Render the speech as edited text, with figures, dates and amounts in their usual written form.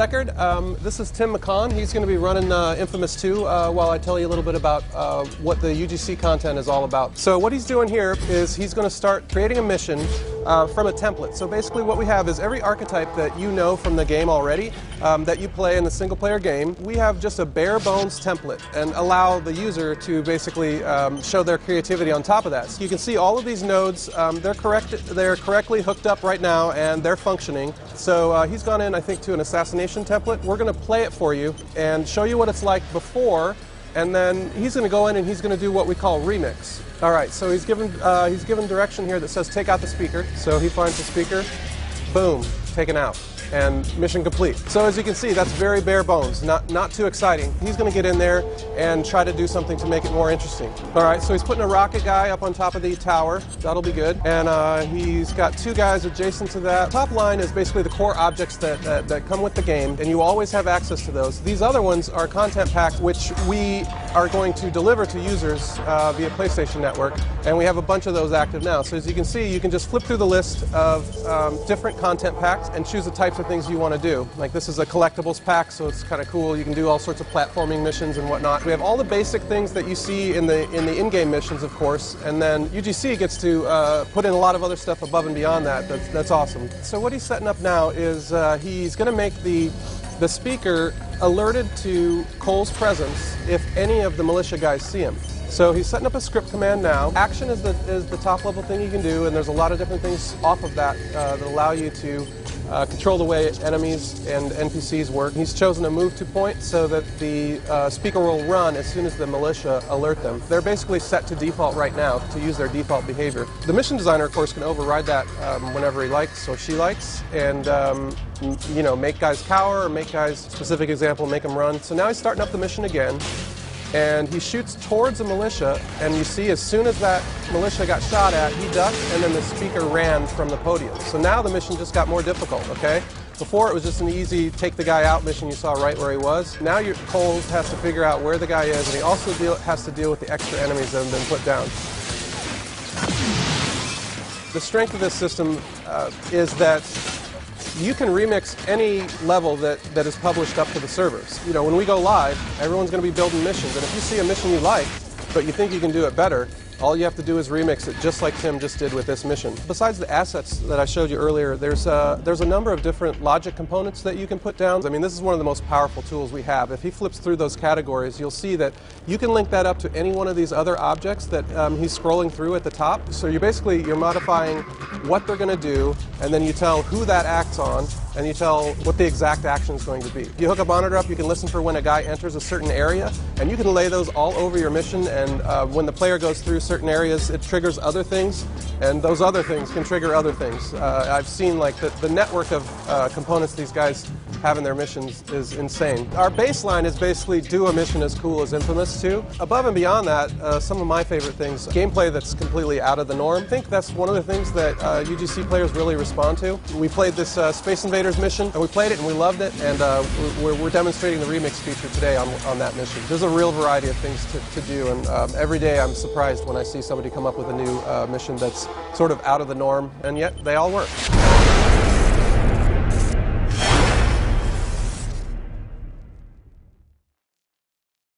Deckard. This is Tim McCon. He's going to be running inFAMOUS 2 while I tell you a little bit about what the UGC content is all about. So what he's doing here is he's going to start creating a mission from a template. So basically what we have is every archetype that you know from the game already that you play in the single-player game, we have just a bare-bones template and allow the user to basically show their creativity on top of that. So you can see all of these nodes, they're correctly hooked up right now and they're functioning. So he's gone in, I think, to an assassination template. We're going to play it for you and show you what it's like before, and then he's going to go in and he's going to do what we call remix. All right, so he's given direction here that says take out the speaker. So he finds the speaker, boom, taken out, and mission complete. So as you can see, that's very bare bones, not too exciting. He's going to get in there and try to do something to make it more interesting. All right, so he's putting a rocket guy up on top of the tower. That'll be good. And he's got two guys adjacent to that. Top line is basically the core objects that come with the game, and you always have access to those. These other ones are content packs, which we are going to deliver to users via PlayStation Network, and we have a bunch of those active now. So as you can see, you can just flip through the list of different content packs and choose the types of things you want to do. Like this is a collectibles pack, so it's kind of cool. You can do all sorts of platforming missions and whatnot. We have all the basic things that you see in the in-game missions, of course, and then UGC gets to put in a lot of other stuff above and beyond that. That's awesome. So what he's setting up now is he's going to make the speaker alerted to Cole's presence if any of the militia guys see him. So he's setting up a script command now. Action is the top level thing you can do, and there's a lot of different things off of that that allow you to control the way enemies and NPCs work. He's chosen a move to point so that the speaker will run as soon as the militia alert them. They're basically set to default right now to use their default behavior. The mission designer, of course, can override that whenever he likes or she likes, and you know, make guys cower or make guys, specific example, make them run. So now he's starting up the mission again. And he shoots towards a militia, and you see as soon as that militia got shot at, he ducked, and then the speaker ran from the podium. So now the mission just got more difficult, okay? Before it was just an easy take the guy out mission you saw right where he was. Now Cole has to figure out where the guy is, and he also has to deal with the extra enemies that have been put down. The strength of this system is that you can remix any level that is published up to the servers. You know, when we go live, everyone's going to be building missions, and if you see a mission you like, but you think you can do it better, all you have to do is remix it, just like Tim just did with this mission. Besides the assets that I showed you earlier, there's a number of different logic components that you can put down. I mean, this is one of the most powerful tools we have. If he flips through those categories, you'll see that you can link that up to any one of these other objects that he's scrolling through at the top. So you're modifying what they're going to do, and then you tell who that acts on, and you tell what the exact action is going to be. If you hook a monitor up, you can listen for when a guy enters a certain area, and you can lay those all over your mission, and when the player goes through certain areas, it triggers other things, and those other things can trigger other things. I've seen like the network of components these guys have in their missions is insane. Our baseline is basically do a mission as cool as inFAMOUS 2. Above and beyond that, some of my favorite things, gameplay that's completely out of the norm. I think that's one of the things that UGC players really respond to. We played this Space Invaders mission, and we played it and we loved it, and we're demonstrating the remix feature today on that mission. There's a real variety of things to do, and every day I'm surprised when I see somebody come up with a new mission that's sort of out of the norm, and yet they all work.